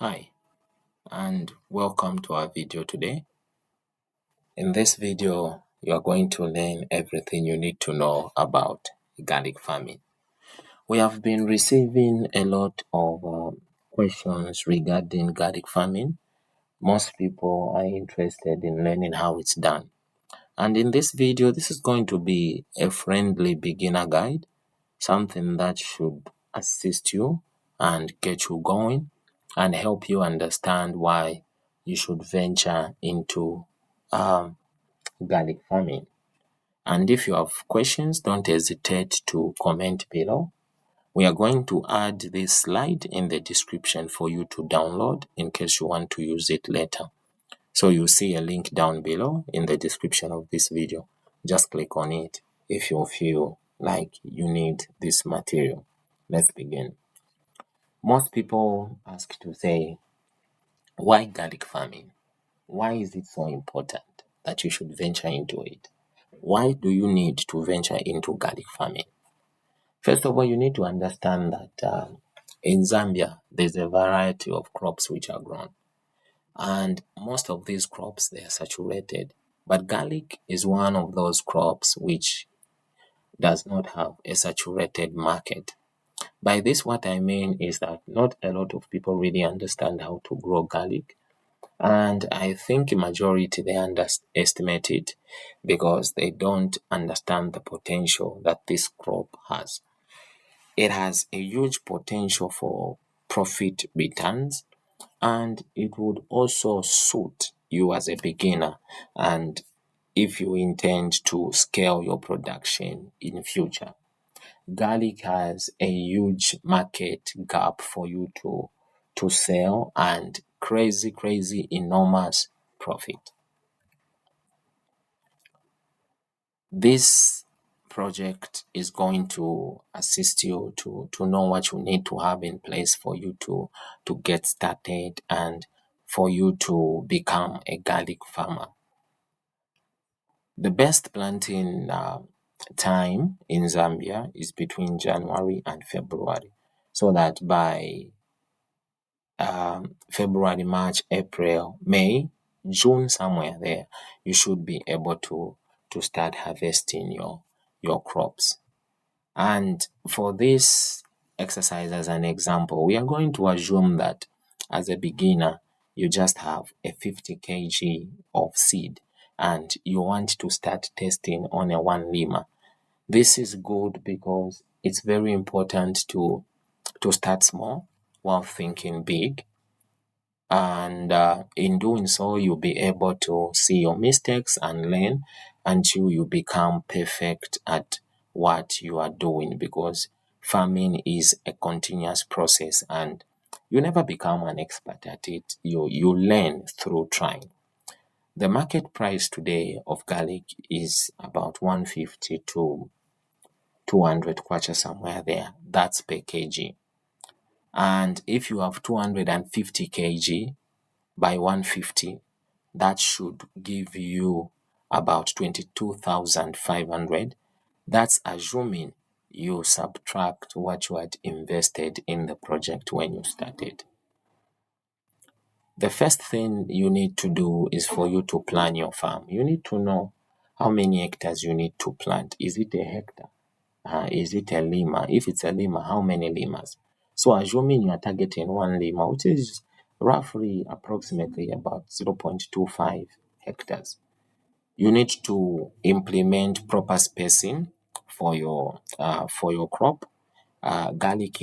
Hi, and welcome to our video today. In this video, you are going to learn everything you need to know about garlic farming. We have been receiving a lot of questions regarding garlic farming. Most people are interested in learning how it's done. And in this video, this is going to be a friendly beginner guide, something that should assist you and get you going and help you understand why you should venture into garlic farming. And if you have questions, don't hesitate to comment below. We are going to add this slide in the description for you to download in case you want to use it later. So you'll see a link down below in the description of this video. Just click on it if you feel like you need this material. Let's begin. Most people ask to say, why garlic farming? Why is it so important that you should venture into it? Why do you need to venture into garlic farming? First of all, you need to understand that in Zambia, there's a variety of crops which are grown. And most of these crops, they are saturated. But garlic is one of those crops which does not have a saturated market. By this, what I mean is that not a lot of people really understand how to grow garlic. And I think a majority, they underestimate it because they don't understand the potential that this crop has. It has a huge potential for profit returns, and it would also suit you as a beginner and if you intend to scale your production in future. Garlic has a huge market gap for you to sell and crazy enormous profit. This project is going to assist you to know what you need to have in place for you to get started and for you to become a garlic farmer. The best planting time in Zambia is between January and February, so that by February, March, April, May, June, somewhere there, you should be able to start harvesting your crops. And for this exercise as an example, we are going to assume that as a beginner, you just have a 50 kg of seed and you want to start testing on a 1 lima. This is good because it's very important to start small while thinking big. And in doing so, you'll be able to see your mistakes and learn until you become perfect at what you are doing, because farming is a continuous process and you never become an expert at it. You learn through trying. The market price today of garlic is about 150 to 200 kwacha, somewhere there. That's per kg. And if you have 250 kg by 150, that should give you about 22,500. That's assuming you subtract what you had invested in the project when you started. The first thing you need to do is for you to plan your farm. You need to know how many hectares you need to plant. Is it a hectare? Is it a lima? If it's a lima, how many limas? So assuming you are targeting 1 lima, which is roughly approximately about 0.25 hectares, you need to implement proper spacing for your crop. Garlic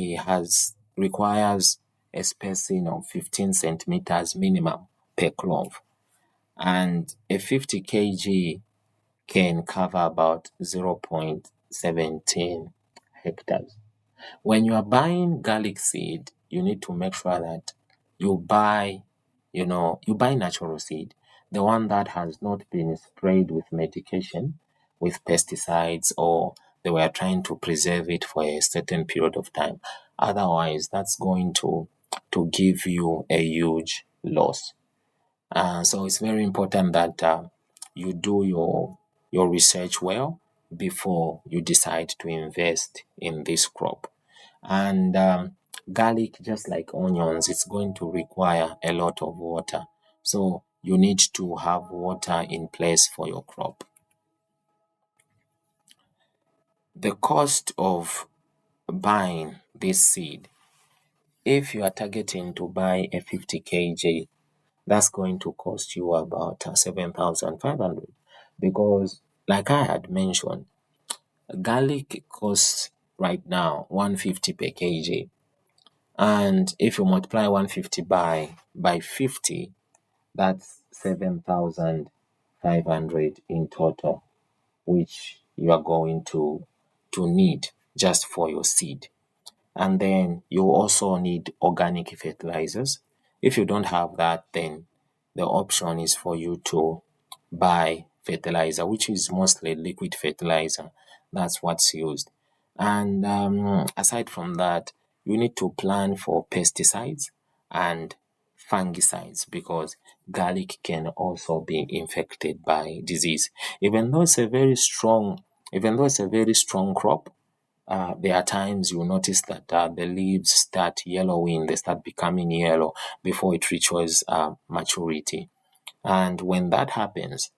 requires a spacing of 15 centimeters minimum per clove, and a 50 kg can cover about 0.17 hectares. When you are buying garlic seed, you need to make sure that you buy natural seed, the one that has not been sprayed with medication, with pesticides, or they were trying to preserve it for a certain period of time. Otherwise, that's going to give you a huge loss. So it's very important that you do your research well before you decide to invest in this crop. And Garlic, just like onions, it's going to require a lot of water. So you need to have water in place for your crop. The cost of buying this seed, if you are targeting to buy a 50 kg, that's going to cost you about 7,500, because like I had mentioned, garlic costs right now 150 per kg. And if you multiply 150 by 50, that's 7,500 in total, which you are going to need just for your seed. And then you also need organic fertilizers. If you don't have that, then the option is for you to buy fertilizer, which is mostly liquid fertilizer. That's what's used. And aside from that, you need to plan for pesticides and fungicides, because garlic can also be infected by disease. Even though it's a very strong crop, there are times you notice that the leaves start yellowing, they start becoming yellow before it reaches maturity. And when that happens,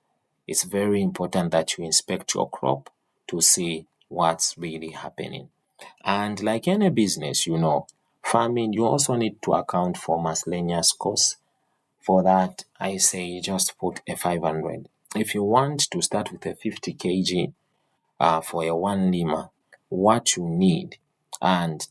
it's very important that you inspect your crop to see what's really happening. And like any business, farming, you also need to account for miscellaneous costs. For that, I say just put a 500. If you want to start with a 50 kg for a one lima, what you need, and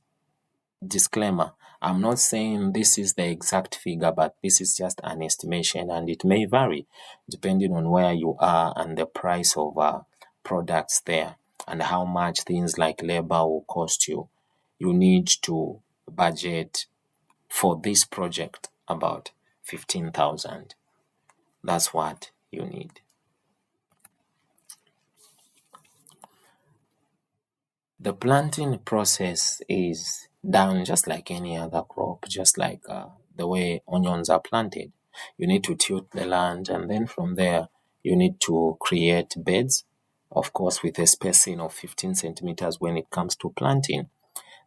disclaimer, I'm not saying this is the exact figure, but this is just an estimation, and it may vary depending on where you are and the price of products there and how much things like labor will cost you. You need to budget for this project about 15,000. That's what you need. The planting process is done just like any other crop, just like the way onions are planted. You need to tilth the land, and then from there, you need to create beds, of course, with a spacing of 15 centimeters when it comes to planting.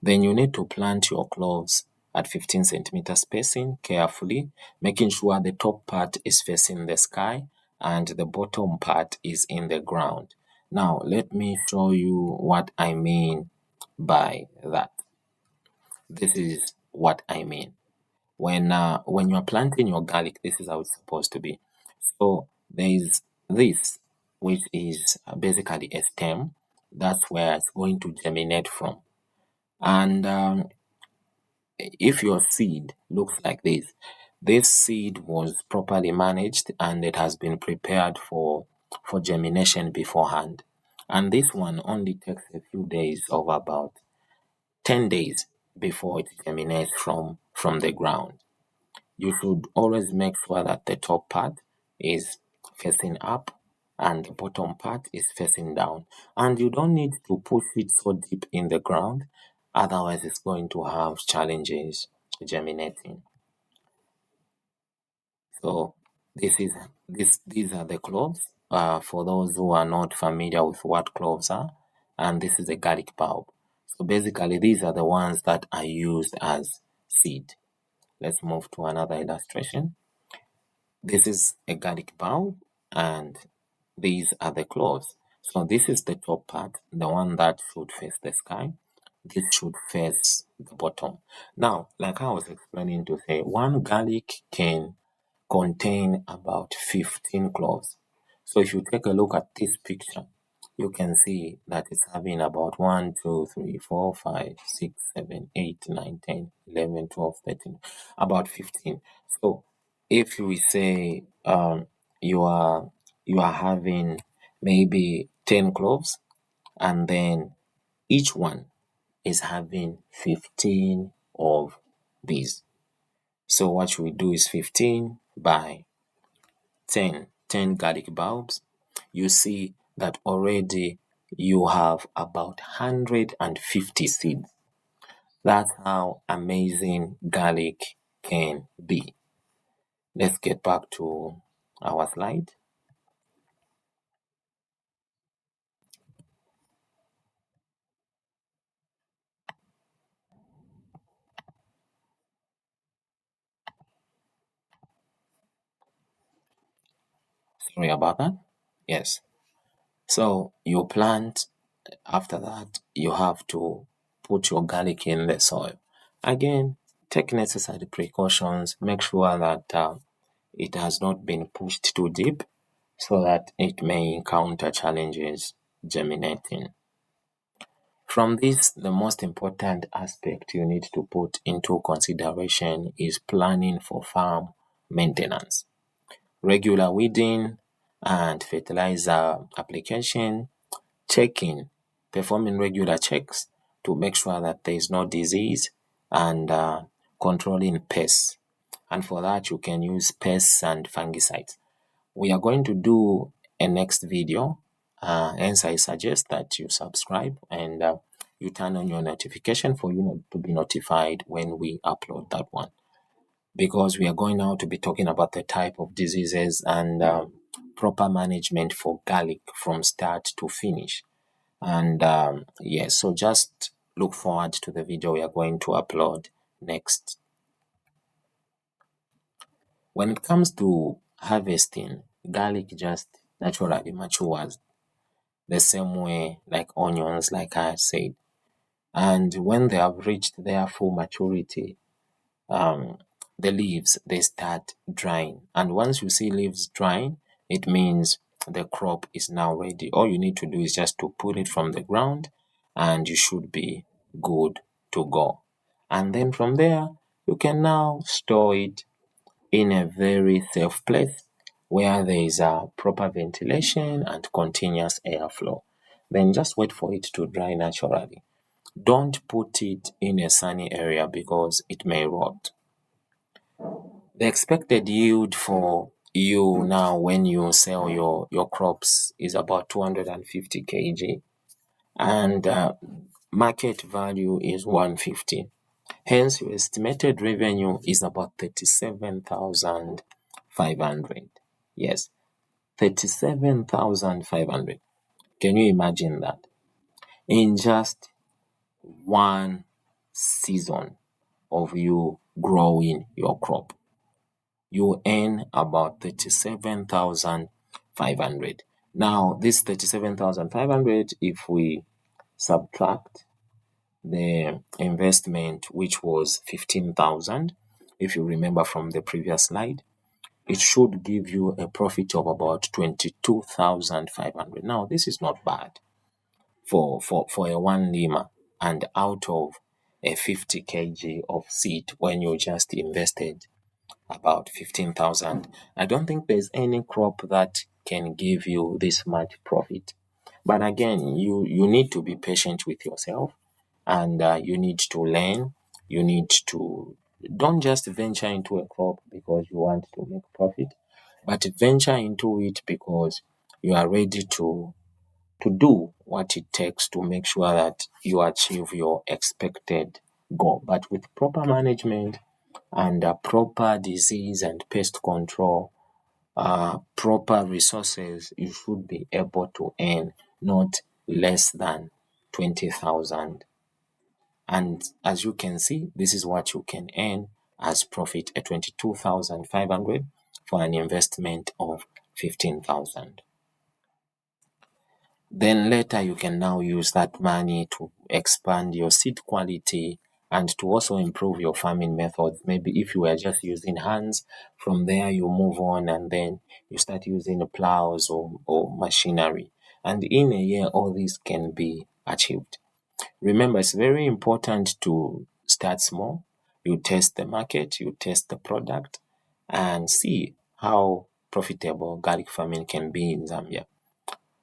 Then you need to plant your cloves at 15 centimeter spacing carefully, making sure the top part is facing the sky and the bottom part is in the ground. Now, let me show you what I mean by that. This is what I mean. When you're planting your garlic, this is how it's supposed to be. So there is this, which is basically a stem. That's where it's going to germinate from. And if your seed looks like this seed was properly managed and it has been prepared for germination beforehand. And this one only takes a few days, of about 10 days, before it germinates from the ground. You should always make sure that the top part is facing up and the bottom part is facing down. And you don't need to push it so deep in the ground, otherwise it's going to have challenges germinating. So these are the cloves. For those who are not familiar with what cloves are, and this is a garlic bulb. So basically, these are the ones that are used as seed. Let's move to another illustration. This is a garlic bulb, and these are the cloves. So this is the top part, the one that should face the sky. This should face the bottom. Now, like I was explaining to say, one garlic can contain about 15 cloves. So if you take a look at this picture, you can see that it's having about 1, 2, 3, 4, 5, 6, 7, 8, 9, 10, 11, 12, 13, about 15. So if we say you are having maybe 10 cloves, and then each one is having 15 of these. So what we do is 15 by 10 garlic bulbs. You see that already you have about 150 seeds. That's how amazing garlic can be. Let's get back to our slide. Sorry about that. Yes. So you plant. After that, you have to put your garlic in the soil. Again, take necessary precautions. Make sure that it has not been pushed too deep so that it may encounter challenges germinating. From this, the most important aspect you need to put into consideration is planning for farm maintenance. Regular weeding and fertilizer application, checking, performing regular checks to make sure that there is no disease, and controlling pests. And for that, you can use pests and fungicides. We are going to do a next video. Hence, I suggest that you subscribe and you turn on your notification for you to be notified when we upload that one. Because we are going now to be talking about the type of diseases and proper management for garlic from start to finish. And yes, so just look forward to the video we are going to upload next. When it comes to harvesting, garlic just naturally matures the same way like onions, like I said. And when they have reached their full maturity, the leaves, they start drying. And once you see leaves drying, it means the crop is now ready. All you need to do is just to pull it from the ground and you should be good to go. And then from there, you can now store it in a very safe place where there is a proper ventilation and continuous airflow. Then just wait for it to dry naturally. Don't put it in a sunny area because it may rot. The expected yield for you now when you sell your crops is about 250 kg and market value is 150. Hence, your estimated revenue is about 37,500. Yes, 37,500. Can you imagine that? In just one season of you growing your crop, you earn about 37,500. Now, this 37,500, if we subtract the investment, which was 15,000, if you remember from the previous slide, it should give you a profit of about 22,500. Now, this is not bad for a one lima and out of a 50 kg of seed when you just invested about 15,000. I don't think there's any crop that can give you this much profit. But again, you need to be patient with yourself and you need to learn. You need to don't just venture into a crop because you want to make profit, but venture into it because you are ready to do what it takes to make sure that you achieve your expected goal. But with proper management and proper disease and pest control, proper resources, you should be able to earn not less than 20,000. And as you can see, this is what you can earn as profit at 22,500 for an investment of 15,000. Then later you can now use that money to expand your seed quality and to also improve your farming methods. Maybe if you were just using hands, from there you move on and then you start using plows or machinery. And in a year, all this can be achieved. Remember, it's very important to start small. You test the market, you test the product, and see how profitable garlic farming can be in Zambia.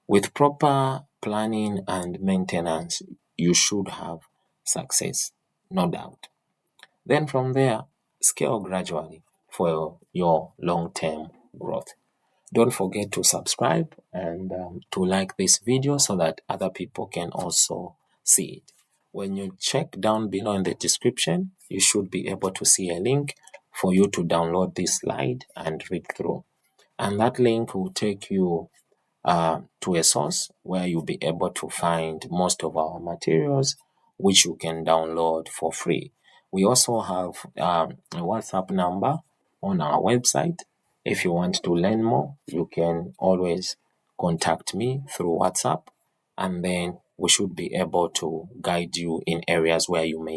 With proper planning and maintenance, you should have success, no doubt. Then from there, scale gradually for your long-term growth. Don't forget to subscribe and to like this video so that other people can also see it. When you check down below in the description, you should be able to see a link for you to download this slide and read through. And that link will take you to a source where you'll be able to find most of our materials, which you can download for free. We also have a WhatsApp number on our website. If you want to learn more, you can always contact me through WhatsApp, and then we should be able to guide you in areas where you may